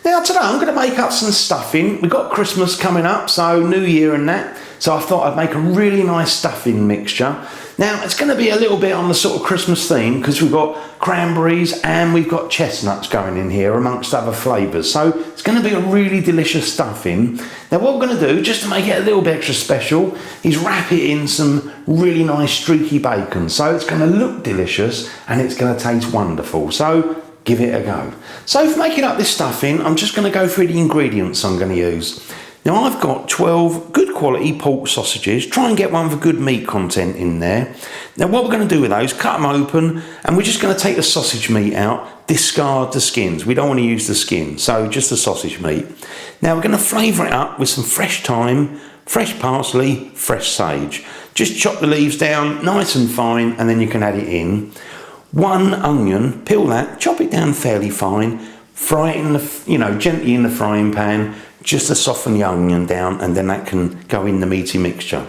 Now today I'm going to make up some stuffing. We've got Christmas coming up, so New Year and that. So I thought I'd make a really nice stuffing mixture. Now it's going to be a little bit on the sort of Christmas theme because we've got cranberries and we've got chestnuts going in here amongst other flavours. So it's going to be a really delicious stuffing. Now what we're going to do, just to make it a little bit extra special, is wrap it in some really nice streaky bacon. So it's going to look delicious and it's going to taste wonderful. So give it a go. So for making up this stuffing, I'm just going to go through the ingredients I'm going to use. Now I've got 12 good quality pork sausages. Try and get one with good meat content in there. Now what we're going to do with those, cut them open, and we're just going to take the sausage meat out, discard the skins. We don't want to use the skin, so just the sausage meat. Now we're going to flavour it up with some fresh thyme, fresh parsley, fresh sage. Just chop the leaves down nice and fine and then you can add it in. 1 onion, peel that, chop it down fairly fine, fry it in the, gently in the frying pan, just to soften the onion down, and then that can go in the meaty mixture.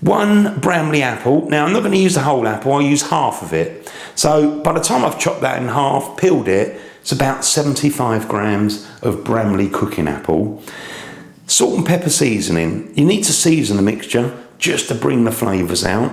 1 Bramley apple. Now I'm not going to use the whole apple, I'll use half of it. So by the time I've chopped that in half, peeled it, it's about 75 grams of Bramley cooking apple. Salt and pepper seasoning. You need to season the mixture just to bring the flavours out.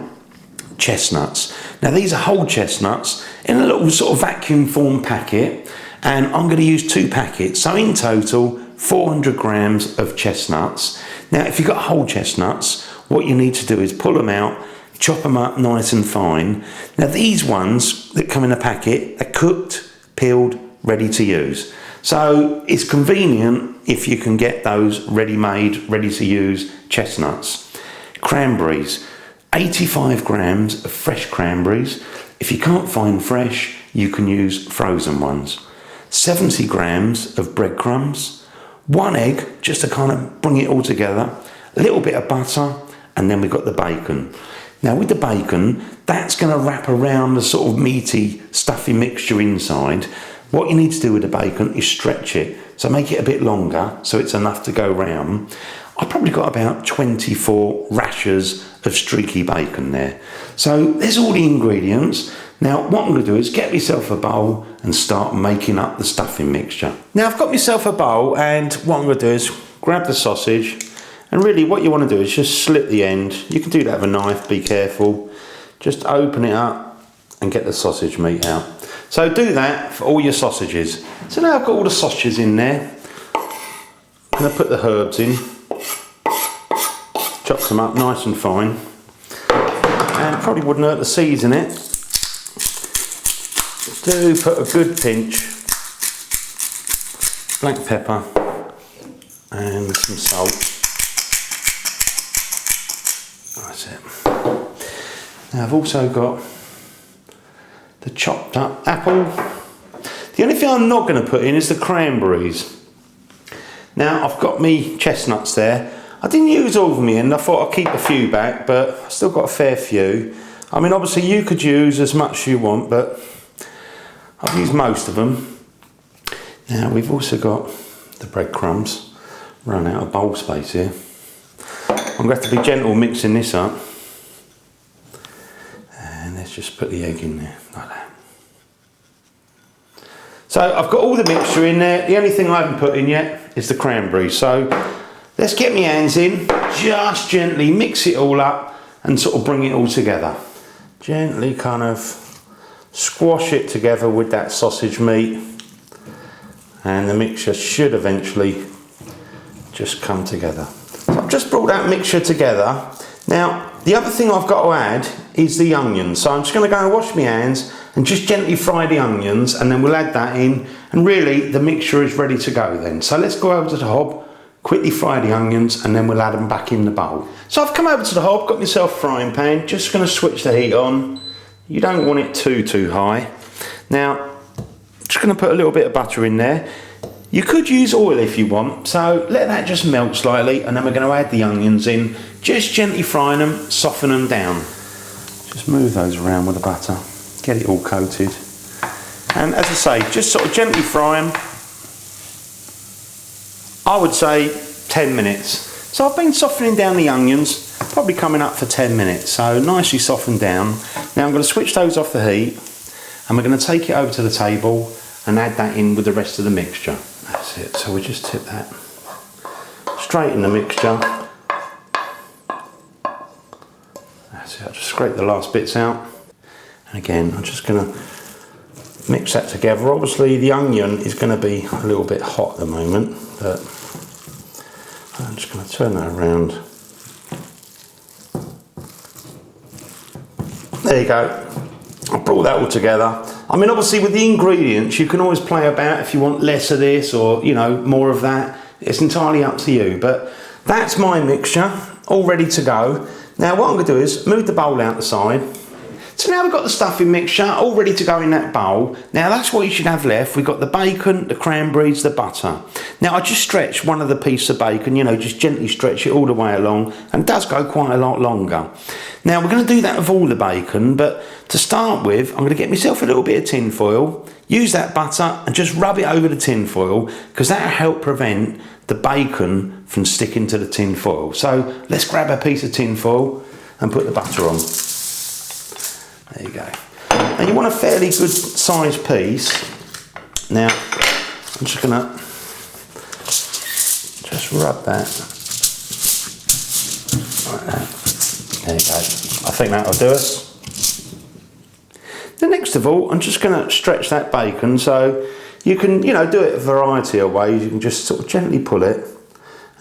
Chestnuts. Now these are whole chestnuts in a little sort of vacuum formed packet, and I'm going to use 2 packets, so in total 400 grams of chestnuts. Now if you've got whole chestnuts, what you need to do is pull them out, chop them up nice and fine. Now these ones that come in a packet are cooked, peeled, ready to use. So it's convenient if you can get those ready-made, ready to use chestnuts. Cranberries. 85 grams of fresh cranberries. If you can't find fresh, you can use frozen ones. 70 grams of breadcrumbs. 1 egg, just to kind of bring it all together. A little bit of butter, and then we've got the bacon. Now with the bacon, that's going to wrap around the sort of meaty, stuffy mixture inside. What you need to do with the bacon is stretch it. So make it a bit longer, so it's enough to go round. I've probably got about 24 rashers of streaky bacon there. So there's all the ingredients. Now what I'm going to do is get myself a bowl and start making up the stuffing mixture. Now I've got myself a bowl, and what I'm going to do is grab the sausage, and really what you want to do is just slit the end. You can do that with a knife, be careful. Just open it up and get the sausage meat out. So do that for all your sausages. So now I've got all the sausages in there. I'm going to put the herbs in. Chop them up nice and fine, and probably wouldn't hurt to season it. Do put a good pinch black pepper and some salt. That's it. Now I've also got the chopped up apple. The only thing I'm not going to put in is the cranberries. Now I've got me chestnuts there. I didn't use all of them in, I thought I'd keep a few back, but I've still got a fair few. I mean, obviously you could use as much as you want, but I've used most of them. Now we've also got the breadcrumbs. Run out of bowl space here. I'm going to have to be gentle mixing this up. And let's just put the egg in there, like that. So I've got all the mixture in there. The only thing I haven't put in yet is the cranberries. So let's get my hands in, just gently mix it all up and sort of bring it all together. Gently kind of squash it together with that sausage meat, and the mixture should eventually just come together. So I've just brought that mixture together. Now the other thing I've got to add is the onions. So I'm just going to go and wash my hands and just gently fry the onions, and then we'll add that in, and really the mixture is ready to go then. So let's go over to the hob, quickly fry the onions, and then we'll add them back in the bowl. So I've come over to the hob, got myself a frying pan, just going to switch the heat on. You don't want it too high. Now, just going to put a little bit of butter in there. You could use oil if you want, so let that just melt slightly, and then we're going to add the onions in, just gently frying them, soften them down. Just move those around with the butter, get it all coated. And as I say, just sort of gently fry them. I would say 10 minutes. So I've been softening down the onions, probably coming up for 10 minutes, so nicely softened down. Now I'm going to switch those off the heat, and we're going to take it over to the table and add that in with the rest of the mixture. That's it. So we just tip that straight in the mixture. That's it. I'll just scrape the last bits out. And again, I'm just going to mix that together. Obviously the onion is going to be a little bit hot at the moment, but I'm just going to turn that around. There you go. I brought that all together. I mean, obviously with the ingredients, you can always play about if you want less of this or, you know, more of that. It's entirely up to you, but that's my mixture, all ready to go. Now what I'm going to do is move the bowl out the side. So now we've got the stuffing mixture all ready to go in that bowl. Now that's what you should have left. We've got the bacon, the cranberries, the butter. Now I just stretch one of the pieces of bacon, you know, just gently stretch it all the way along, and it does go quite a lot longer. Now we're going to do that with all the bacon, but to start with, I'm going to get myself a little bit of tin foil, use that butter and just rub it over the tin foil, because that'll help prevent the bacon from sticking to the tin foil. So let's grab a piece of tin foil and put the butter on. There you go. And you want a fairly good sized piece. Now, I'm just going to just rub that like that. There you go. I think that'll do us. Then next of all, I'm just going to stretch that bacon, so you can, you know, do it a variety of ways. You can just sort of gently pull it,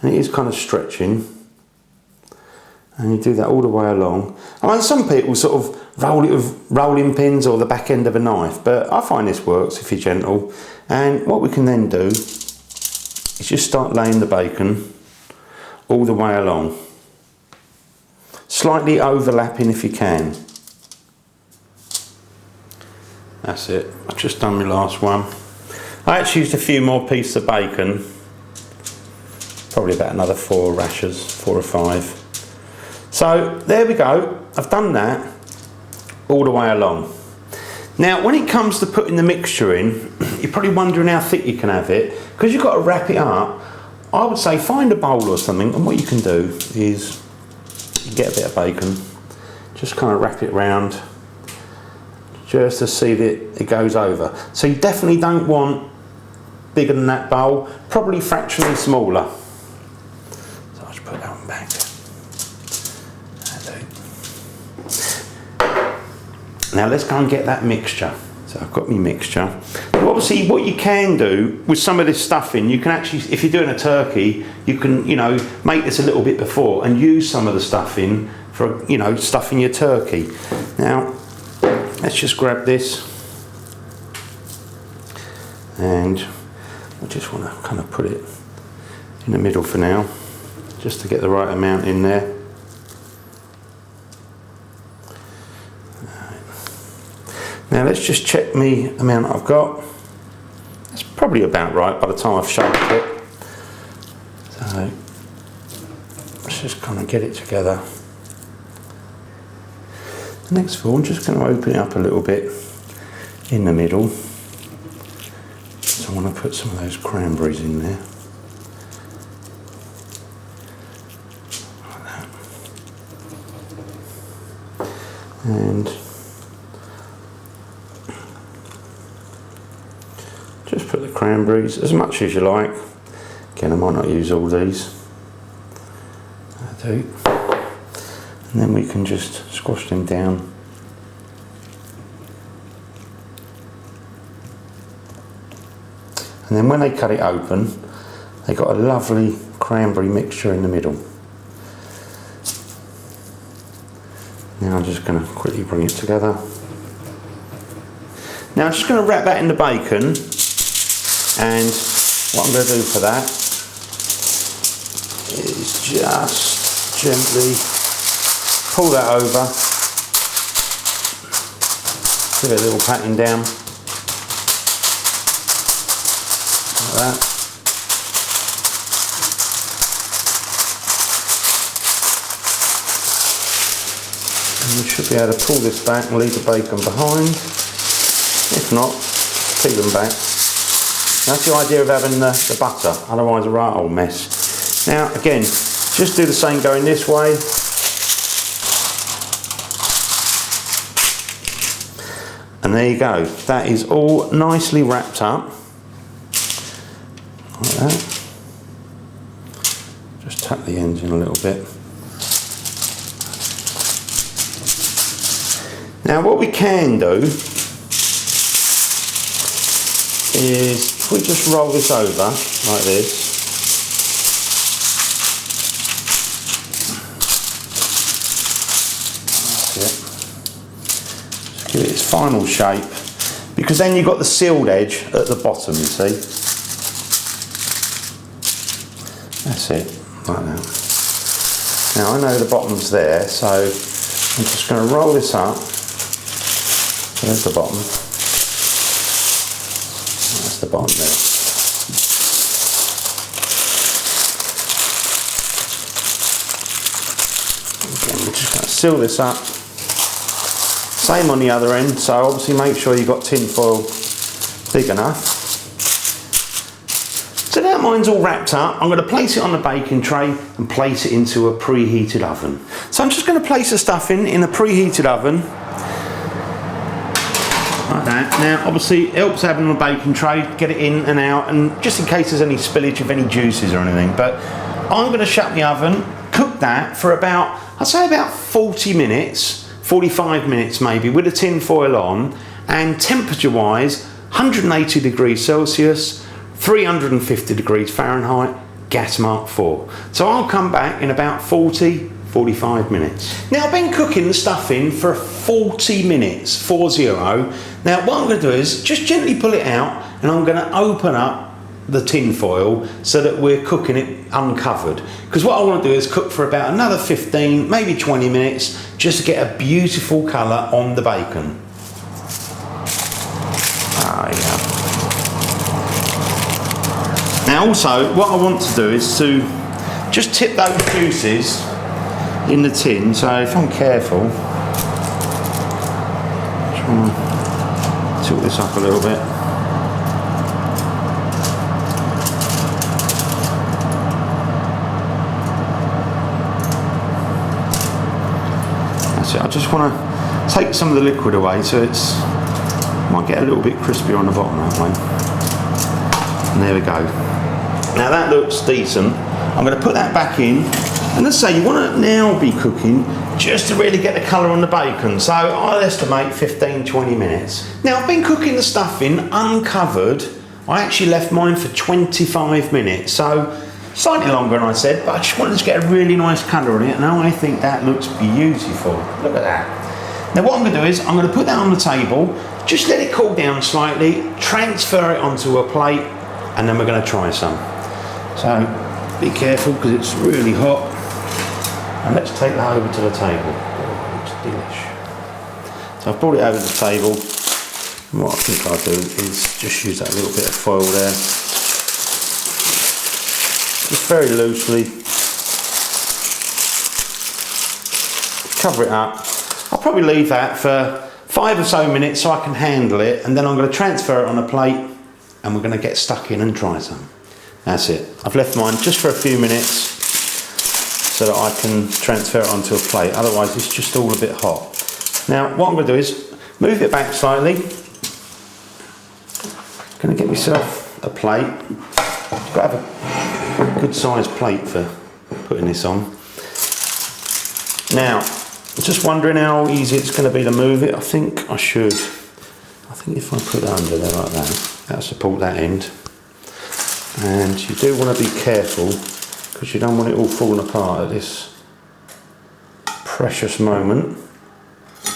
and it is kind of stretching. And you do that all the way along. I mean, some people sort of roll it with rolling pins or the back end of a knife, but I find this works if you're gentle. And what we can then do is just start laying the bacon all the way along, slightly overlapping if you can. That's it. I've just done my last one. I actually used a few more pieces of bacon, probably about another 4 rashers, 4 or 5. So there we go, I've done that all the way along. Now when it comes to putting the mixture in, you're probably wondering how thick you can have it, because you've got to wrap it up. I would say find a bowl or something, and what you can do is you get a bit of bacon, just kind of wrap it round, just to see that it goes over. So you definitely don't want bigger than that bowl, probably fractionally smaller. So I'll just put that one back. Now let's go and get that mixture. So I've got my mixture. Now obviously what you can do with some of this stuffing, you can actually, if you're doing a turkey, you can, you know, make this a little bit before and use some of the stuffing for, you know, stuffing your turkey. Now let's just grab this, and I just want to kind of put it in the middle for now, just to get the right amount in there. Now let's just check the amount I've got. That's probably about right by the time I've shaped it. So let's just kind of get it together. Next of all, I'm just going to open it up a little bit in the middle. So I want to put some of those cranberries in there. Like that. And just put the cranberries as much as you like. Again, I might not use all these. I do. And then we can just squash them down. And then when they cut it open, they got a lovely cranberry mixture in the middle. Now I'm just going to quickly bring it together. Now I'm just going to wrap that in the bacon. And what I'm going to do for that is just gently pull that over, give it a little patting down, like that. And you should be able to pull this back and leave the bacon behind. If not, peel them back. That's the idea of having the butter, otherwise a right old mess. Now again, just do the same going this way. And there you go, that is all nicely wrapped up. like that. Just tuck the ends in a little bit. Now what we can do is, if we just roll this over like this, that's it. Just give it its final shape, because then you've got the sealed edge at the bottom, you see. That's it, like that. Now I know the bottom's there, so I'm just going to roll this up. So there's the bottom. That's the bottom there. Again, we're just going to seal this up. Same on the other end, so obviously make sure you've got tin foil big enough. So now mine's all wrapped up, I'm going to place it on the baking tray and place it into a preheated oven. So I'm just going to place the stuffing in a preheated oven. Like that. Now obviously it helps having a baking tray, get it in and out, and just in case there's any spillage of any juices or anything. But I'm going to shut the oven, cook that for about, I'd say about 40 minutes, 45 minutes maybe, with the tin foil on, and temperature wise 180 degrees Celsius, 350 degrees Fahrenheit, gas mark 4. So I'll come back in about 45 minutes. Now I've been cooking the stuffing for 40 minutes, 40. Now what I'm going to do is just gently pull it out, and I'm going to open up the tin foil so that we're cooking it uncovered. Because what I want to do is cook for about another 15, maybe 20 minutes, just to get a beautiful colour on the bacon. Ah, yeah. Now also, what I want to do is to just tip those juices in the tin, so if I'm careful, try and tilt this up a little bit. That's it, I just want to take some of the liquid away, so it's might get a little bit crispier on the bottom that way. And there we go. Now that looks decent. I'm going to put that back in, and let's say you want to now be cooking just to really get the colour on the bacon, so I'll estimate 15-20 minutes. Now I've been cooking the stuffing uncovered. I actually left mine for 25 minutes, so slightly longer than I said, but I just wanted to get a really nice colour on it, and I think that looks beautiful. Look at that. Now what I'm going to do is I'm going to put that on the table, just let it cool down slightly, transfer it onto a plate, and then we're going to try some. So be careful because it's really hot, and let's take that over to the table. Oh, it's delish. So I've brought it over to the table, and what I think I'll do is just use that little bit of foil there, just very loosely, cover it up. I'll probably leave that for 5 or so minutes so I can handle it, and then I'm going to transfer it on a plate, and we're going to get stuck in and try some. That's it. I've left mine just for a few minutes so that I can transfer it onto a plate, otherwise it's just all a bit hot. Now what I'm going to do is move it back slightly. Going to get myself a plate. I've got to have a good sized plate for putting this on. Now, I'm just wondering how easy it's going to be to move it. I think I should. I think if I put it under there like that, that'll support that end. And you do want to be careful because you don't want it all falling apart at this precious moment.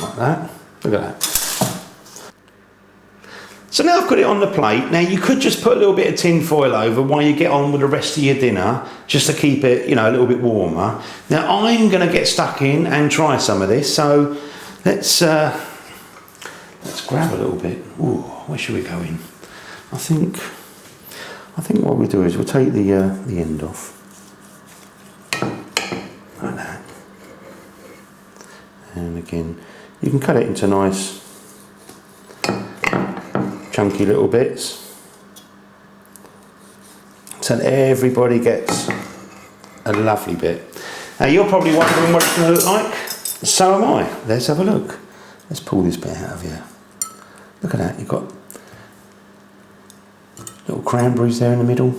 Like that. Look at that. So now I've got it on the plate. Now you could just put a little bit of tin foil over while you get on with the rest of your dinner, just to keep it, you know, a little bit warmer. Now I'm going to get stuck in and try some of this. So let's grab a little bit. Ooh, where should we go in? I think what we do is we'll take the end off like that, and again you can cut it into nice chunky little bits so that everybody gets a lovely bit. Now you're probably wondering what it's going to look like. So am I. Let's have a look. Let's pull this bit out of here. Look at that. You've got little cranberries there in the middle.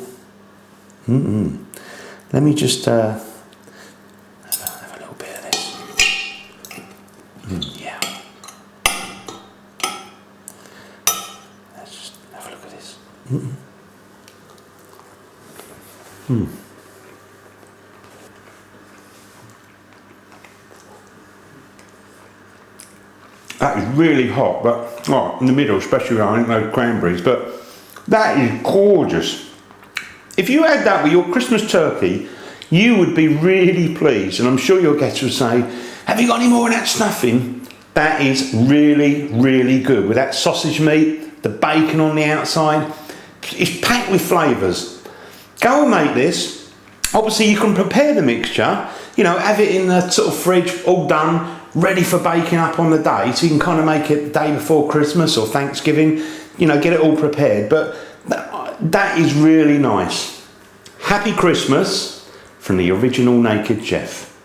Let me just have a little bit of this. Yeah. Let's just have a look at this. That is really hot, but in the middle, especially when I think those cranberries, but that is gorgeous. If you had that with your Christmas turkey, you would be really pleased, and I'm sure your guests would say, have you got any more of that stuffing? That is really, really good. With that sausage meat, the bacon on the outside, it's packed with flavours. Go and make this. Obviously you can prepare the mixture, have it in the sort of fridge, all done, ready for baking up on the day, so you can kind of make it the day before Christmas or Thanksgiving, get it all prepared. But that is really nice. Happy Christmas from the original Naked Chef.